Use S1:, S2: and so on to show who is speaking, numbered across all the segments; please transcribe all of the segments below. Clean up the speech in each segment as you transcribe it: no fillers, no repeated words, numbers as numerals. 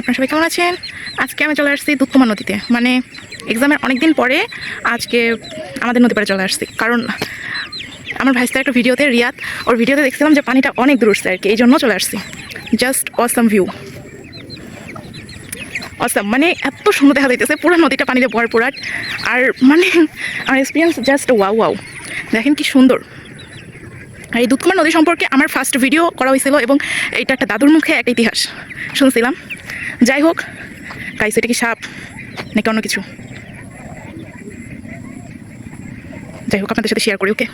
S1: আপনারা সবাই কেমন আছেন? আজকে আমি চলে আসছি দুধকুমার নদীতে, মানে এক্সামের অনেক দিন পরে আজকে আমাদের নদী পাড়ে চলে আসছি। কারণ আমার ভাইস্তার একটা ভিডিওতে রিয়াদ ওর ভিডিওতে দেখছিলাম যে পানিটা অনেক দূর উঠছে আর কি, এই জন্য চলে আসছি। জাস্ট অসাম ভিউ, অসাম, মানে এত সুন্দর দেখা যাইতেছে পুরো নদীটা পানিতে ভরপুর। আর মানে আমার এক্সপিরিয়েন্স জাস্ট ওয়াও ওয়াও, দেখেন কি সুন্দর। আর এই দুধকুমার নদী সম্পর্কে আমার ফার্স্ট ভিডিও করা হয়েছিল এবং এটা একটা দাদুর মুখে একটা ইতিহাস শুনছিলাম। যাই হোক গাইস, এটা কি সাপ নাকি অন্য কিছু? যাই হোক আপনাদের সাথে শেয়ার করি। ওকে,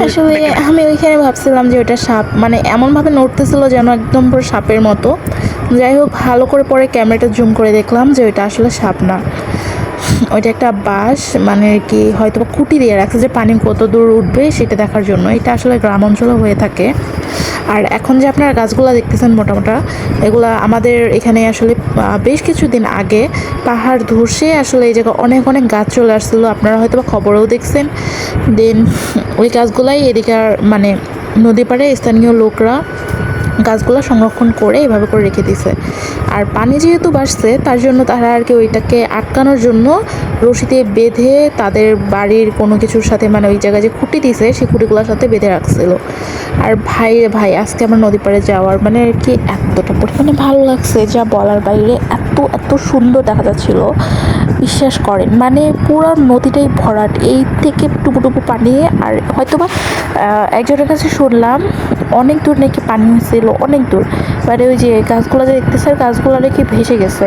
S2: আসলে আমি ওইখানে ভাবছিলাম যে ওটা সাপ, মানে এমনভাবে নড়তেছিল যেন একদম পুরো সাপের মতো। যাই হোক ভালো করে পরে ক্যামেরাটা জুম করে দেখলাম যে ওইটা আসলে সাপ না, ওইটা একটা বাঁশ, মানে কি হয়তো খুঁটি দিয়ে রাখছে যে পানি কত দূর উঠবে সেটা দেখার জন্য। এটা আসলে গ্রাম অঞ্চলে হয়ে থাকে। আর এখন যে আপনারা গাছগুলো দেখতেছেন মোটামোটা, এগুলা আমাদের এখানে আসলে বেশ কিছুদিন আগে পাহাড় ধসে আসলে এই জায়গায় অনেক অনেক গাছ চলে আসছিলো, আপনারা হয়তো বা খবরেও দেখছেন। দেন ওই গাছগুলাই এদিকার মানে নদী পাড়ে স্থানীয় লোকরা গাছগুলো সংরক্ষণ করে এভাবে করে রেখে দিছে। আর পানি যেহেতু বাড়ছে তার জন্য তারা আর কি ওইটাকে আটকানোর জন্য রশি দিয়ে বেঁধে তাদের বাড়ির কোনো কিছুর সাথে, মানে ওই জায়গায় যে খুঁটি দিছে সেই খুঁটিগুলোর সাথে বেঁধে রাখছিল। আর ভাই রে ভাই, আজকে আমার নদী পাড়ে যাওয়ার মানে আর কি এতটা পরিমাণে ভালো লাগছে যা বলার বাইরে। এত এত সুন্দর দেখা যাচ্ছিল, বিশ্বাস করেন, মানে পুরো নদীটাই ভরাট, এই থেকে টুপু পানি। আর হয়তো বা একজনের কাছে শুনলাম অনেক দূর নাকি পানি হয়েছিল, অনেক দূর। মানে ওই যে গাছগুলো যে দেখতেছে, গাছগুলো নাকি ভেসে গেছে,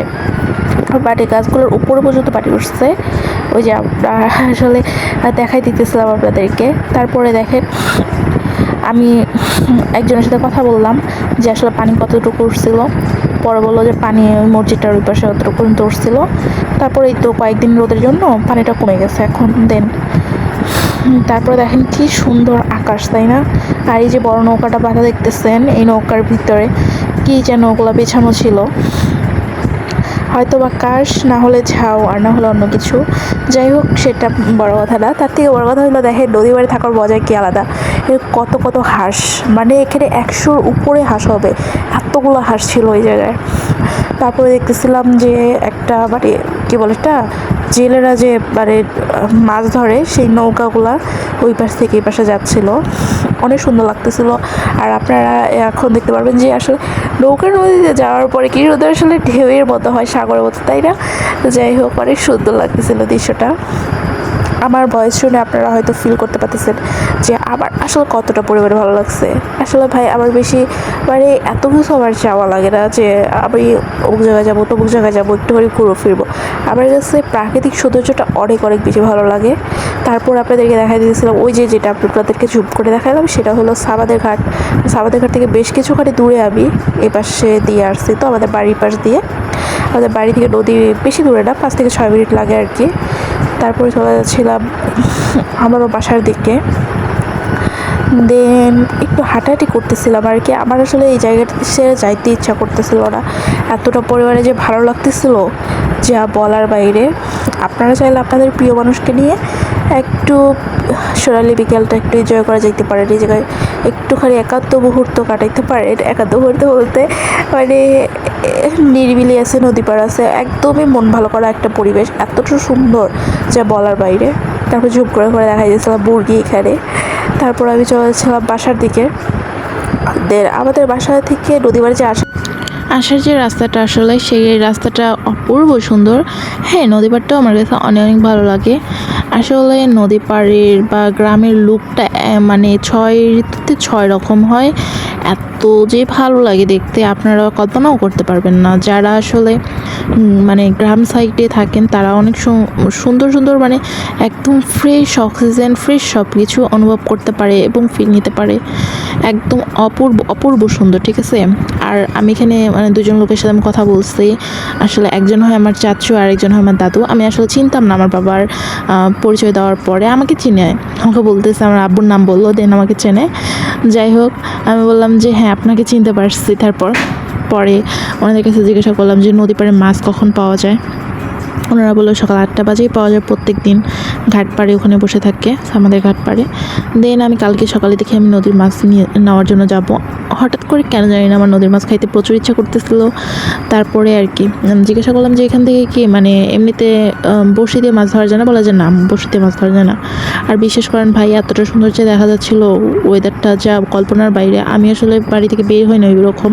S2: বাট এই গাছগুলোর উপরে পর্যন্ত পানি উঠছে। ওই যে আমরা আসলে দেখাই দিতেছিলাম আপনাদেরকে। তারপরে দেখেন আমি একজনের সাথে কথা বললাম যে আসলে পানি কতটুকু উঠছিল। পরে বললো যে পানি ওই মসজিদটার ওই পাশে অতটুকু পর্যন্ত উঠছিল। তারপরে এই তো কয়েকদিন রোদের জন্য পানিটা কমে গেছে এখন। তারপরে দেখেন কি সুন্দর আকাশ, তাই না? আর এই যে বড় নৌকাটা বাঁধা দেখতেছেন, এই নৌকার ভিতরে কি যেন ওগুলো বেছানো ছিল, হয়তো বা কাশ, না হলে ঝাউ, আর না হলে অন্য কিছু। যাই হোক সেটা বড় কথা না, তার থেকে বড় কথা হলো দেখেন নদী বাড়ি থাকার মজাই কি আলাদা। কত কত হাঁস, মানে এখানে 100-র উপরে হাঁস হবে, এতগুলো হাঁস ছিল ওই জায়গায়। তারপরে দেখতেছিলাম যে একটা মানে কী বলে এটা, জেলেরা যে মানে মাছ ধরে সেই নৌকাগুলা ওই পাশ থেকে এই পাশে যাচ্ছিল, অনেক সুন্দর লাগতেছিল। আর আপনারা এখন দেখতে পারবেন যে আসলে নৌকার নদীতে যাওয়ার পরে কি ওদের আসলে ঢেউয়ের মতো হয়, সাগরের মতো, তাই না? যাই হোক অনেক সুন্দর লাগতেছিল দৃশ্যটা। আমার ভয়েস শুনে আপনারা হয়তো ফিল করতে পারতেছেন যে আমার আসলে কতটা পরিমাণে ভালো লাগছে। আসলে ভাই আমার বেশি মানে এত কিছু আমার যাওয়া লাগে না যে আমি অমুক জায়গায় যাবো তমুক জায়গায় যাবো, একটু করে ঘুরে ফিরবো। আমার কাছে প্রাকৃতিক সৌন্দর্যটা অনেক অনেক বেশি ভালো লাগে। তারপর আপনাদেরকে দেখা দিয়েছিলাম ওই যে যেটা আপনাদেরকে চুপ করে দেখালাম, সেটা হলো সাবাদের ঘাট। সাবাদের ঘাট থেকে বেশ কিছুখানি দূরে আমি এ পাশে দিয়ে আসছি, তো আমাদের বাড়ির পাশ দিয়ে। আমাদের বাড়ি থেকে নদী বেশি দূরে না, 5 থেকে 6 মিনিট লাগে আর কি। তারপরে চলে যাচ্ছিলাম আমারও বাসার দিকে। দেন একটু হাঁটাহাঁটি করতেছিলাম আর কি। আমার আসলে এই জায়গাটাতে সে যাইতে ইচ্ছা করতেছিল না, এতটা পরিমাণে যে ভালো লাগতেছিল যা বলার বাইরে। আপনারা চাইলে আপনাদের প্রিয় মানুষকে নিয়ে একটু সোনালি বিকেলটা একটু এনজয় করা যেতে পারেন, এই জায়গায় একটুখানি একান্ত মুহূর্ত কাটাইতে পারেন। একান্ত মুহূর্ত বলতে মানে নিরিবিলি আছে, নদী পাড় আছে, একদমই মন ভালো করা একটা পরিবেশ, এতটা সুন্দর যা বলার বাইরে। তারপর ঝুপ করে করে দেখা যাচ্ছিলাম মুরগি এখানে। তারপর আমি চলে যাচ্ছিলাম বাসার দিকে। আমাদের বাসা থেকে নদী বাড়ি যে আসার যে রাস্তাটা, আসলে সেই রাস্তাটা অপূর্ব সুন্দর। হ্যাঁ, নদী পাড়টাও আমার কাছে অনেক অনেক ভালো লাগে। আসলে নদী পাড়ের বা গ্রামের লুকটা মানে 6 ঋতুতে 6 রকম হয়, এত যে ভালো লাগে দেখতে আপনারা কল্পনাও করতে পারবেন না। যারা আসলে মানে গ্রাম সাইডে থাকেন তারা অনেক সুন্দর সুন্দর মানে একদম ফ্রেশ অক্সিজেন, ফ্রেশ সব কিছু অনুভব করতে পারে এবং ফিল নিতে পারে। একদম অপূর্ব অপূর্ব সুন্দর, ঠিক আছে? আর আমি এখানে মানে দুজন লোকের সাথে আমি কথা বলছি। আসলে একজন হয় আমার চাচু আর একজন হয় আমার দাদু। আমি আসলে চিনতাম না, আমার বাবার পরিচয় দেওয়ার পরে আমাকে চিনে, আমাকে বলতেছে, আমার আব্বুর নাম বললো, দেন আমাকে চেনে। যাই হোক আমি বললাম যে হ্যাঁ আপনাকে চিনতে পারছি। তারপর পরে ওনাদের কাছে জিজ্ঞাসা করলাম যে নদী পাড়ে মাছ কখন পাওয়া যায়। ওনারা বললো সকাল 8টা বাজেই পাওয়া যায় প্রত্যেক দিন। ঘাট পাড়ে ওখানে বসে থাকে, আমাদের ঘাট পাড়ে। দেন আমি কালকে সকালে দেখি আমি নদীর মাছ নিয়ে নেওয়ার জন্য যাব। হঠাৎ করে কেন জানি না আমার নদীর মাছ খাইতে প্রচুর ইচ্ছা করতেছিল। তারপরে আর কি জিজ্ঞাসা করলাম যে এখান থেকে কি মানে এমনিতে বড়শি দিয়ে মাছ ধরা যায় না? বলা যে না, বড়শি দিয়ে মাছ ধরা যায় না। আর বিশেষ করেন ভাই এতটা সুন্দর যে দেখা যাচ্ছিল, ওয়েদারটা যা কল্পনার বাইরে। আমি আসলে বাড়ি থেকে বের হই না ওই রকম,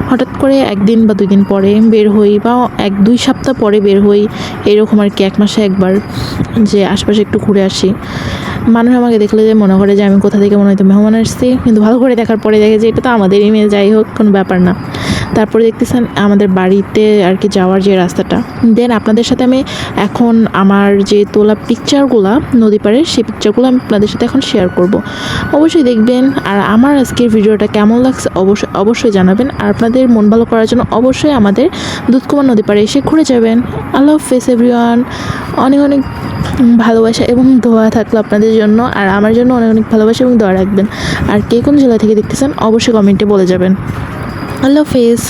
S2: হঠাৎ করে 1 দিন বা 2 দিন পরে বের হই, বা 1-2 সপ্তাহ পরে বের হই, এরকম আর কি। 1 মাসে একবার যে আশপাশে একটু ঘুরে আসি। মানুষ আমাকে দেখলে যে মনে করে যে আমি কোথা থেকে মনে হয়তো মেহমান আসছি, কিন্তু ভালো করে দেখার পরে দেখে যে এটা তো আমাদেরই মেয়ে, যাই হোক কোনো ব্যাপার না। তারপরে দেখতেছেন আমাদের বাড়িতে আর কি যাওয়ার যে রাস্তাটা। দেন আপনাদের সাথে আমি এখন আমার যে তোলা পিকচারগুলো নদী পাড়ে, সেই পিকচারগুলো আমি আপনাদের সাথে এখন শেয়ার করব। অবশ্যই দেখবেন। আর আমার আজকের ভিডিওটা কেমন লাগছে অবশ্যই জানাবেন। আর আপনাদের মন ভালো করার জন্য অবশ্যই আমাদের দুধকুমার নদী পাড়ে এসে ঘুরে যাবেন। আল্লাহ হাফেজ এভরিওয়ান। অনেক অনেক ভালোবাসা এবং দোয়া থাকলো আপনাদের জন্য, আর আমার জন্য অনেক অনেক ভালোবাসা এবং দোয়া রাখবেন। আর কে কোন জেলা থেকে দেখতেছেন অবশ্যই কমেন্টে বলে যাবেন। আল্লাহ হাফেজ।